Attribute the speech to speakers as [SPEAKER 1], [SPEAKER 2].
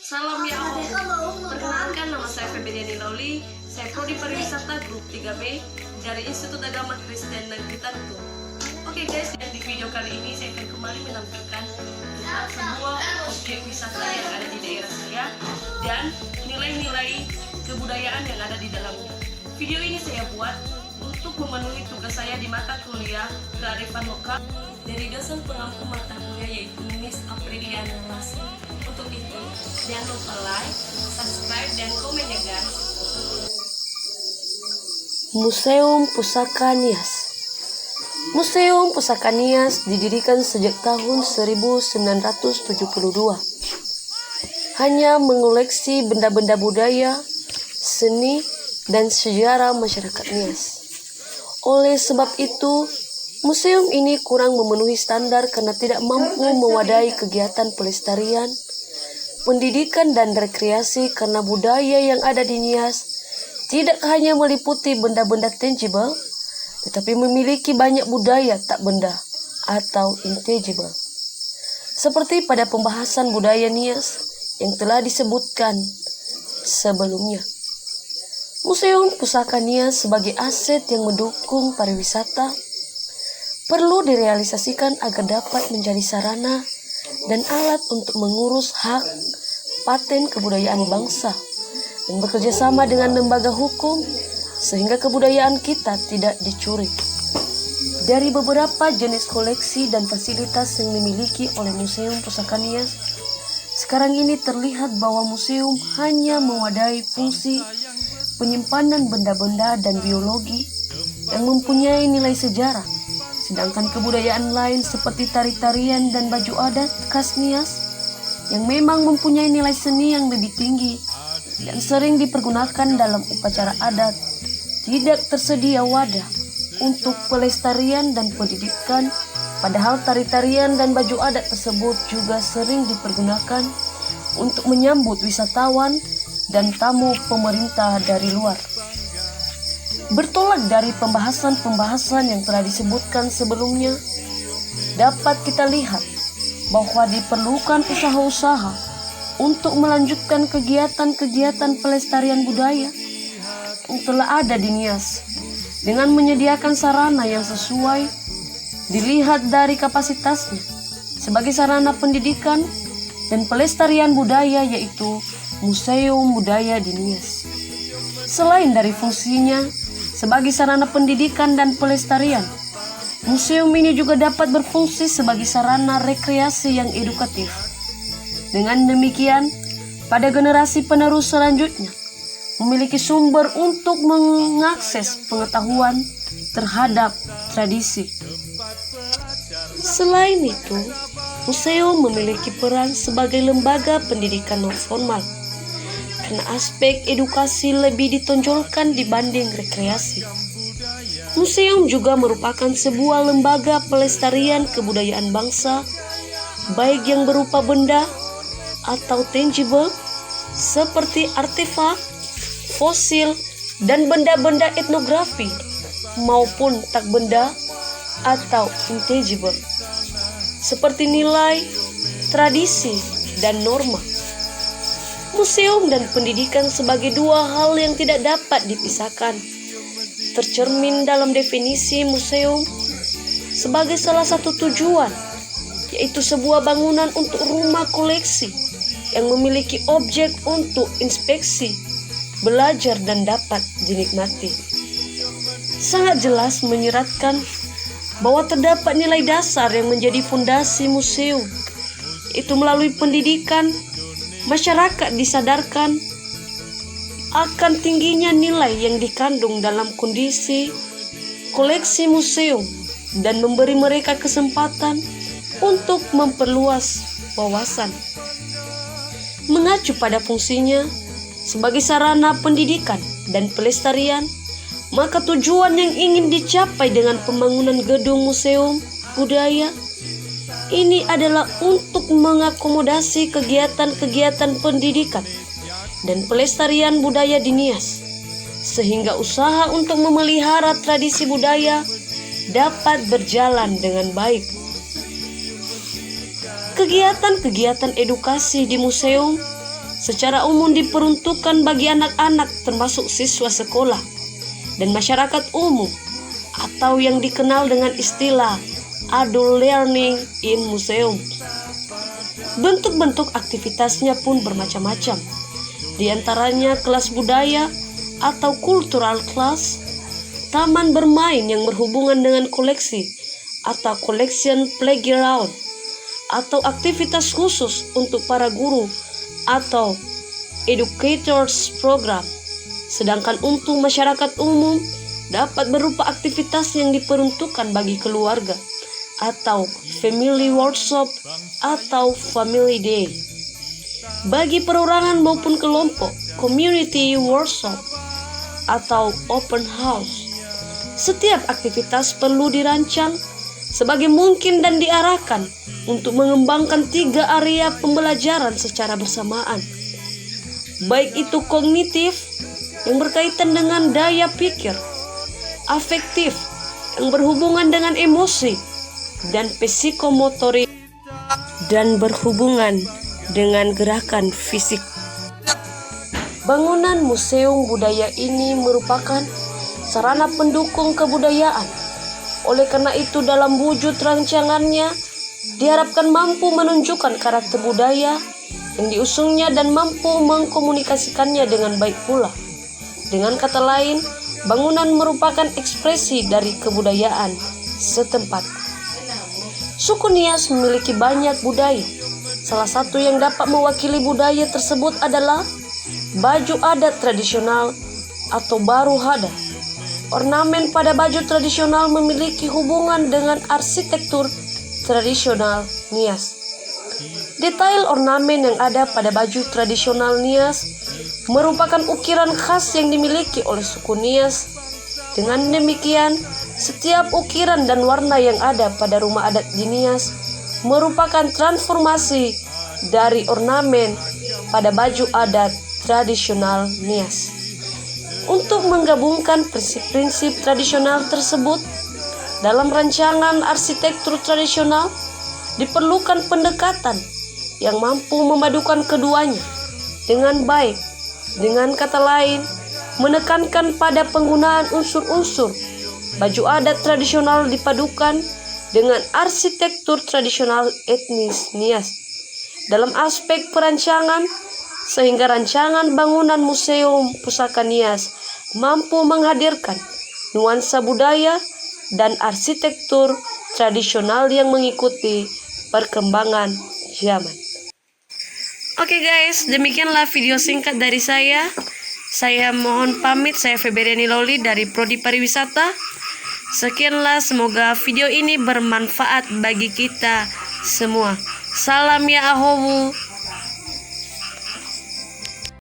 [SPEAKER 1] Salam ya Allah. Perkenalkan, nama saya Febriani Lauli. Saya Prodi Pariwisata Grup 3B dari Institut Agama Kristen Negeri Tartu. Oke guys, dan di video kali ini saya akan kembali menampilkan tentang sebuah objek wisata yang ada di daerah saya dan nilai-nilai kebudayaan yang ada di dalamnya. Video ini saya buat untuk memenuhi tugas saya di mata kuliah kearifan lokal dari dosen pengampu mata kuliah yaitu Miss Apriliana Lasi. Untuk itu, jangan lupa like, subscribe, dan komen ya guys.
[SPEAKER 2] Museum Pusaka Nias. Museum Pusaka Nias didirikan sejak tahun 1972. Hanya mengoleksi benda-benda budaya, seni, dan sejarah masyarakat Nias. Oleh sebab itu, museum ini kurang memenuhi standar karena tidak mampu mewadahi kegiatan pelestarian, pendidikan, dan rekreasi karena budaya yang ada di Nias tidak hanya meliputi benda-benda tangible, tetapi memiliki banyak budaya tak benda atau intangible. Seperti pada pembahasan budaya Nias yang telah disebutkan sebelumnya. Museum Pusaka Nias sebagai aset yang mendukung pariwisata perlu direalisasikan agar dapat menjadi sarana dan alat untuk mengurus hak paten kebudayaan bangsa dan bekerja sama dengan lembaga hukum sehingga kebudayaan kita tidak dicuri. Dari beberapa jenis koleksi dan fasilitas yang dimiliki oleh Museum Pusaka Nias, sekarang ini terlihat bahwa museum hanya mewadahi fungsi penyimpanan benda-benda dan biologi yang mempunyai nilai sejarah, sedangkan kebudayaan lain seperti tari-tarian dan baju adat khas Nias yang memang mempunyai nilai seni yang lebih tinggi dan sering dipergunakan dalam upacara adat, tidak tersedia wadah untuk pelestarian dan pendidikan, padahal tari-tarian dan baju adat tersebut juga sering dipergunakan untuk menyambut wisatawan dan tamu pemerintah dari luar. Bertolak dari pembahasan-pembahasan yang telah disebutkan sebelumnya, dapat kita lihat bahwa diperlukan usaha-usaha untuk melanjutkan kegiatan-kegiatan pelestarian budaya yang telah ada di Nias dengan menyediakan sarana yang sesuai dilihat dari kapasitasnya sebagai sarana pendidikan dan pelestarian budaya, yaitu Museum Budaya di Nias. Selain dari fungsinya sebagai sarana pendidikan dan pelestarian, museum ini juga dapat berfungsi sebagai sarana rekreasi yang edukatif. Dengan demikian, pada generasi penerus selanjutnya memiliki sumber untuk mengakses pengetahuan terhadap tradisi. Selain itu, museum memiliki peran sebagai lembaga pendidikan non formal karena aspek edukasi lebih ditonjolkan dibanding rekreasi. Museum juga merupakan sebuah lembaga pelestarian kebudayaan bangsa, baik yang berupa benda atau tangible seperti artefak, fosil, dan benda-benda etnografi, maupun tak benda atau intangible seperti nilai, tradisi, dan norma. Museum dan pendidikan sebagai dua hal yang tidak dapat dipisahkan, tercermin dalam definisi museum sebagai salah satu tujuan, yaitu sebuah bangunan untuk rumah koleksi yang memiliki objek untuk inspeksi, belajar, dan dapat dinikmati. Sangat jelas menyeratkan bahwa terdapat nilai dasar yang menjadi fondasi museum, yaitu melalui pendidikan, masyarakat disadarkan akan tingginya nilai yang dikandung dalam kondisi koleksi museum dan memberi mereka kesempatan untuk memperluas wawasan. Mengacu pada fungsinya sebagai sarana pendidikan dan pelestarian, maka tujuan yang ingin dicapai dengan pembangunan gedung museum budaya ini adalah untuk mengakomodasi kegiatan-kegiatan pendidikan dan pelestarian budaya di Nias, sehingga usaha untuk memelihara tradisi budaya dapat berjalan dengan baik. Kegiatan-kegiatan edukasi di museum secara umum diperuntukkan bagi anak-anak termasuk siswa sekolah dan masyarakat umum atau yang dikenal dengan istilah adult learning in museum. Bentuk-bentuk aktivitasnya pun bermacam-macam, di antaranya kelas budaya atau cultural class, taman bermain yang berhubungan dengan koleksi atau collection playground, atau aktivitas khusus untuk para guru atau educators program. Sedangkan untuk masyarakat umum dapat berupa aktivitas yang diperuntukkan bagi keluarga atau family workshop atau family day. Bagi perorangan maupun kelompok, community workshop atau open house. Setiap aktivitas perlu dirancang sebagai mungkin dan diarahkan untuk mengembangkan 3 area pembelajaran secara bersamaan. Baik itu kognitif yang berkaitan dengan daya pikir, afektif yang berhubungan dengan emosi, dan psikomotorik dan berhubungan dengan gerakan fisik. Bangunan museum budaya ini merupakan sarana pendukung kebudayaan. Oleh karena itu dalam wujud rancangannya diharapkan mampu menunjukkan karakter budaya yang diusungnya dan mampu mengkomunikasikannya dengan baik pula. Dengan kata lain, bangunan merupakan ekspresi dari kebudayaan setempat. Suku Nias memiliki banyak budaya. Salah satu yang dapat mewakili budaya tersebut adalah baju adat tradisional atau baru hada. Ornamen pada baju tradisional memiliki hubungan dengan arsitektur tradisional Nias. Detail ornamen yang ada pada baju tradisional Nias merupakan ukiran khas yang dimiliki oleh suku Nias. Dengan demikian, setiap ukiran dan warna yang ada pada rumah adat di Nias merupakan transformasi dari ornamen pada baju adat tradisional Nias. Untuk menggabungkan prinsip-prinsip tradisional tersebut dalam rancangan arsitektur tradisional, diperlukan pendekatan yang mampu memadukan keduanya dengan baik. Dengan kata lain, menekankan pada penggunaan unsur-unsur baju adat tradisional dipadukan dengan arsitektur tradisional etnis Nias dalam aspek perancangan, sehingga rancangan bangunan Museum Pusaka Nias mampu menghadirkan nuansa budaya dan arsitektur tradisional yang mengikuti perkembangan zaman. Oke guys, demikianlah video singkat dari saya. Saya mohon pamit, saya Febriani Loli dari Prodi Pariwisata. Sekianlah, semoga video ini bermanfaat bagi kita semua. Salam ya ahowu.